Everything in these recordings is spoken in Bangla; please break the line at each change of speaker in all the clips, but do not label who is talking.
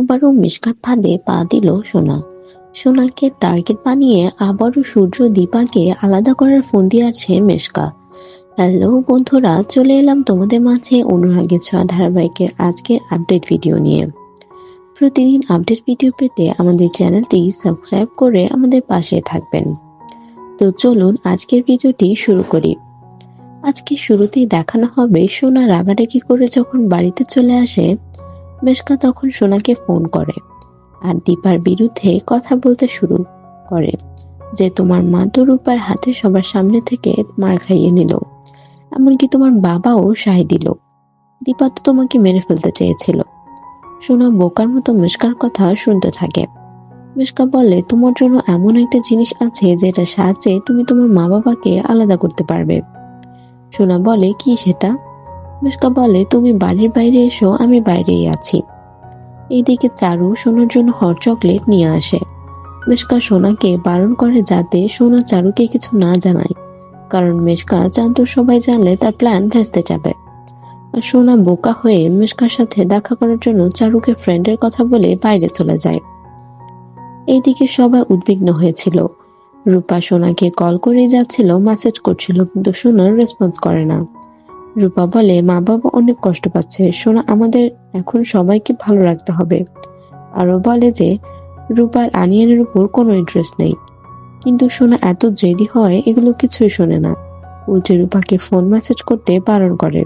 আবারও মিশকার ফাঁদে পা দিল সোনা। সোনাকে টার্গেট বানিয়ে আবারও সূর্য দীপাকে আলাদা করার ফন্দি আছে মিশকা। হ্যালো বন্ধুরা, চলে এলাম তোমাদের মাঝে অনুরাগের ছোঁয়া ধারাবাহিকের আজকের আপডেট ভিডিও নিয়ে। প্রতিদিন আপডেট ভিডিও পেতে আমাদের চ্যানেলটি সাবস্ক্রাইব করে আমাদের পাশে থাকবেন। তো চলুন আজকের ভিডিওটি শুরু করি। আজকে শুরুতেই দেখানো হবে সোনা রাগারাগি করে যখন বাড়িতে চলে আসে, মিশকা তখন সোনাকে ফোন করে আর দীপার বিরুদ্ধে কথা বলতে শুরু করে যে তোমার মা তো রূপার হাতে সবার সামনে থেকে মার খাইয়ে নিল, এমনকি তোমার বাবাও সায় দিল। দীপা তো তোমাকে মেরে ফেলতে চেয়েছিল। সোনা বোকার মতো মিশকার কথা শুনতে থাকে। মিশকা বলে তোমার জন্য এমন একটা জিনিস আছে যেটা সাহায্যে তুমি তোমার মা বাবাকে আলাদা করতে পারবে। সোনা বলে কি সেটা? মিশকা বলে তুমি বাড়ির বাইরে এসো, আমি বাইরেই আছি। এইদিকে চারু সোনার জন্য হট চকলেট নিয়ে আসে। মিশকা সোনাকে বারণ করে যাতে সোনা চারুকে কিছু না জানায়, কারণ মিশকা জানতো সবাই জানলে তার প্ল্যান ভেস্তে যাবে। আর সোনা বোকা হয়ে মিশকার সাথে দেখা করার জন্য চারুকে ফ্রেন্ডের কথা বলে বাইরে চলে যায়। এইদিকে সবাই উদ্বিগ্ন হয়েছিল। রূপা সোনাকে কল করে যাচ্ছিল, মেসেজ করছিল, কিন্তু সোনার রেসপন্স করে না। রূপা বলে মা বাবা অনেক কষ্ট পাচ্ছে সোনা, আমাদের এখন সবাইকে ভালো রাখতে হবে। আরো বলে যে রূপার আনিয়ানের উপর কোনো ইন্টারেস্ট নেই, কিন্তু সোনা এত জেদি হয় এগুলো কিছুই শোনে না। উল্টে রূপাকে ফোন মেসেজ করতে বারণ করে।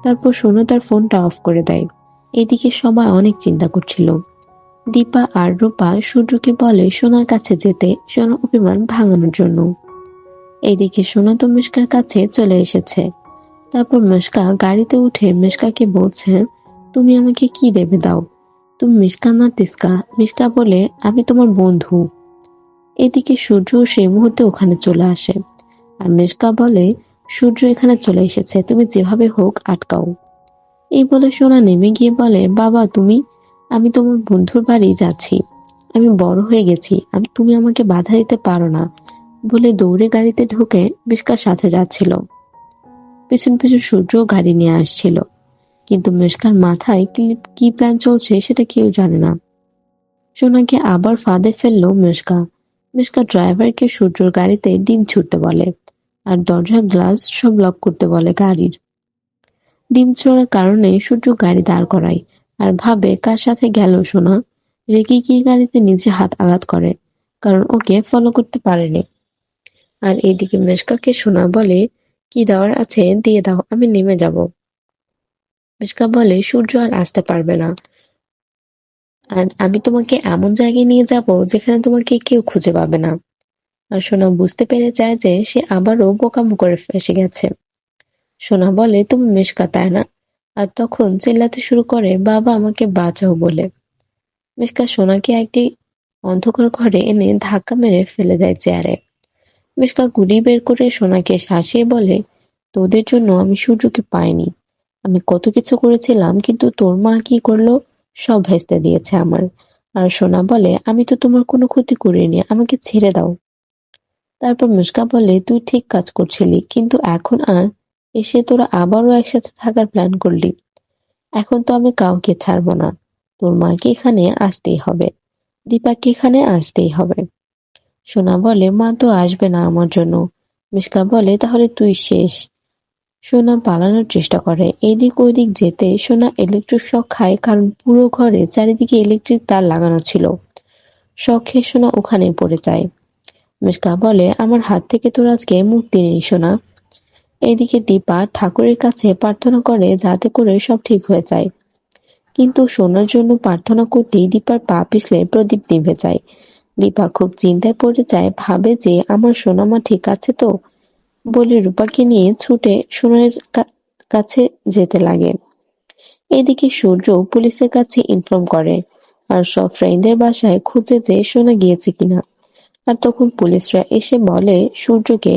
তারপর সোনা তার ফোনটা অফ করে দেয়। এদিকে সবাই অনেক চিন্তা করছিল। দীপা আর রূপা সূর্যকে বলে সোনার কাছে যেতে, সোনা অভিমান ভাঙানোর জন্য। এইদিকে সোনা তো মিশকার কাছে চলে এসেছে। তারপর মিশকা গাড়িতে উঠে মিশকাকে বলছে তুমি আমাকে কি দেবে দাও, তুমি মিশকা না তিস্কা। মিশকা বলে আমি তোমার বন্ধু। এদিকে সূর্য সেই মুহূর্তে ওখানে চলে আসে আর মিশকা বলে সূর্য এখানে চলে এসেছে, তুমি যেভাবে হোক আটকাও। এই বলে সোনা নেমে গিয়ে বলে বাবা তুমি, আমি তোমার বন্ধুর বাড়ি যাচ্ছি, আমি বড় হয়ে গেছি, তুমি আমাকে বাধা দিতে পারো না বলে দৌড়ে গাড়িতে ঢুকে মিশকার সাথে যাচ্ছিল। পেছন পেছন সূর্য গাড়ি নিয়ে আসছিল, কিন্তু মিশকার মাথায় কি প্ল্যান চলছে সেটা কেউ জানে না। সোনাকে আবার ফাঁদে ফেললো মিশকা। মিশকা ড্রাইভারকে সূর্যর গাড়িতে ডিম ছুটতে বলে আর দরজার গ্লাস সব লক করতে বলে গাড়ির। ডিম ছোড়ার কারণে সূর্য গাড়ি দাঁড় করায় আর ভাবে কার সাথে গেল সোনা। রেগে গিয়ে গাড়িতে নিজে হাত আঘাত করে, কারণ ওকে ফলো করতে পারেনি। আর এইদিকে মিশকাকে সোনা বলে কি দেওয়ার আছে দিয়ে দাও, আমি নেমে যাব। মিশকা বলে সূর্য আর আসতে পারবে না, আর আমি তোমাকে এমন জায়গায় নিয়ে যাব যেখানে তোমাকে কেউ খুঁজে পাবে না। আর সোনা বুঝতে পেরে যায় যে সে আবারও বোকামো করে ফেসে গেছে। সোনা বলে তুমি মিশকা তাই না, আর তখন চিল্লাতে শুরু করে বাবা আমাকে বাঁচাও বলে। মিশকা সোনাকে একটি অন্ধকার ঘরে এনে ধাক্কা মেরে ফেলে দেয় চেয়ারে। মিশকা গুলি বের করে সোনাকে শাসিয়ে বলে তোদের জন্য আমি সূর্যকে পাইনি, আমি কত কিছু করেছিলাম, কিন্তু তোর মা কি করলো, সব ভেস্তে দিয়েছে আমার। আর সোনা বলে আমি তো তোমার কোনো ক্ষতি করিনি, আমাকে ছেড়ে দাও। তারপর মিশকা বলে তুই ঠিক কাজ করছিলি, কিন্তু এখন আর এসে তোরা আবারও একসাথে থাকার প্ল্যান করলি। এখন তো আমি কাউকে ছাড়বো না, তোর মাকে এখানে আসতেই হবে, দীপাকে এখানে আসতেই হবে। সোনা বলে মা তো আসবে না আমার জন্য। মিশকা বলে তাহলে তুই শেষ। সোনা পালানোর চেষ্টা করে, এদিক ওদিক যেতে সোনা ইলেকট্রিক শক খায়, কারণ পুরো ঘরে চারিদিকে ইলেকট্রিক তার লাগানো ছিল। শক খেয়ে সোনা ওখানে পড়ে যায়। মিশকা বলে আমার হাত থেকে তোর আজকে মুক্তি নেই সোনা। এদিকে দীপা ঠাকুরের কাছে প্রার্থনা করে যাতে করে সব ঠিক হয়ে যায়, কিন্তু সোনার জন্য প্রার্থনা করতেই দীপার পা পিছলে প্রদীপ নিভে যায়। দীপা খুব চিন্তায় পড়ে যায়, ভাবে যে আমার সোনামা ঠিক আছে তো, বলে রূপাকে নিয়ে ছুটে সোনার কাছে যেতে লাগে। এদিকে সূর্য পুলিশের কাছে ইনফর্ম করে আর সব ফ্রেন্ডদের বাসায় খুঁজে যে সোনা গিয়েছে কিনা। আর তখন পুলিশরা এসে বলে সূর্যকে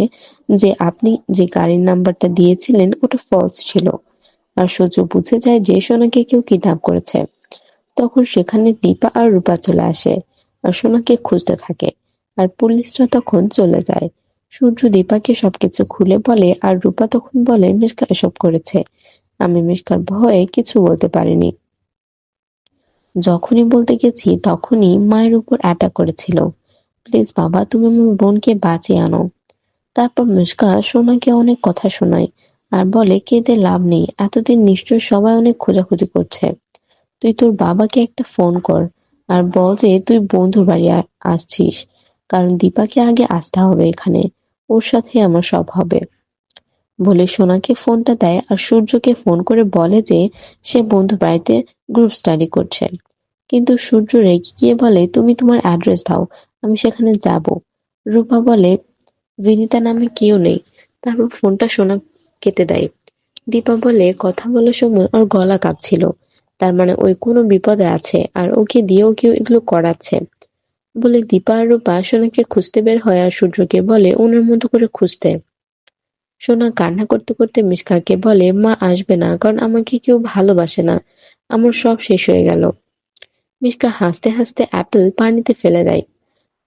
যে আপনি যে গাড়ির নাম্বারটা দিয়েছিলেন ওটা ফলস ছিল। আর সূর্য বুঝে যায় যে সোনাকে কেউ কিডন্যাপ করেছে। তখন সেখানে দীপা আর রূপা চলে আসে আর সোনাকে খুঁজতে থাকে, আর পুলিশরা তখন চলে যায়। সূর্য দীপাকে সবকিছু খুলে বলে আর রূপা তখন বলে মিশকা এসব করেছে, আমি মিশকার ভয়ে কিছু বলতে পারিনি। যখনই বলতে গেছি তখনই মায়ের উপর অ্যাটাক করেছিল। প্লিজ বাবা, তুমি আমার বোনকে বাঁচিয়ে আনো। তারপর মিশকা সোনাকে অনেক কথা শোনায় আর বলে কেঁদে লাভ নেই, এতদিন নিশ্চয়ই সবাই অনেক খোঁজাখুঁজি করছে। তুই তোর বাবাকে একটা ফোন কর আর বল যে তুই বন্ধুর বাড়ি আসছিস, কারণ দীপাকে আগে আসতে হবে এখানে, ওর সাথে আমার সব হবে। বলে সোনাকে ফোনটা দেয় আর সূর্যকে ফোন করে বলে যে সে বন্ধু বাড়িতে গ্রুপ স্টাডি করছে। কিন্তু সূর্য রেগে গিয়ে বলে তুমি তোমার অ্যাড্রেস দাও, আমি সেখানে যাব। রূপা বলে বিনিতা নামে কেউ নেই। তারপর ফোনটা সোনা কেটে দেয়। দীপা বলে কথা বলার সময় ওর গলা কাঁপছিল, তার মানে ওই কোনো বিপদে আছে আর ওকে দিয়েও কেউ এগুলো করাচ্ছে। বলে দীপা আর রূপা সোনাকে খুঁজতে বের হয় আর সূর্যকে বলে ওনার মতো করে খুঁজতে। সোনা কান্না করতে করতে মিশকাকে বলে মা আসবে না, কারণ আমাকে কেউ ভালোবাসে না, আমার সব শেষ হয়ে গেল। মিশকা হাসতে হাসতে অ্যাপেল পানিতে ফেলে দেয়।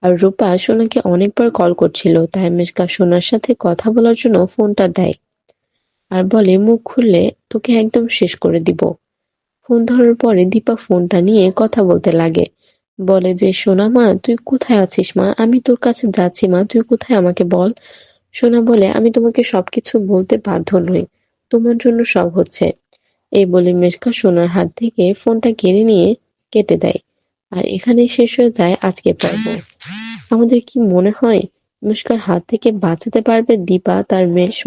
আর রূপা সোনাকে অনেকবার কল করছিল, তাই মিশকা সোনার সাথে কথা বলার জন্য ফোনটা দেয় আর বলে মুখ খুললে তোকে একদম শেষ করে দিব। ফোন ধরার পরে দীপা ফোনটা নিয়ে কথা বলতে লাগে, বলে যে সোনা মা তুই কোথায় আছিস মা, আমি তোর কাছে যাচ্ছি মা, তুই কোথায় আমাকে বল। সোনা বলে আমি তোমাকে সবকিছু বলতে বাধ্য নই, তোমার জন্য সব হচ্ছে। এই বলে মেশকা সোনার হাত থেকে ফোনটা কেড়ে নিয়ে কেটে দেয়। আর এখানেই শেষ হয়ে যায় আজকের পর্ব। আমাদের কি মনে হয় অনুষ্কার হাত থেকে বাঁচাতে পারবে দীপা তার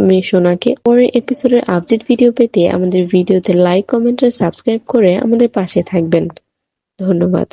মেয়ে সোনাকে? পরের এপিসোডের আপডেট ভিডিও পেতে আমাদের ভিডিওতে লাইক, কমেন্ট আর সাবস্ক্রাইব করে আমাদের পাশে থাকবেন। ধন্যবাদ।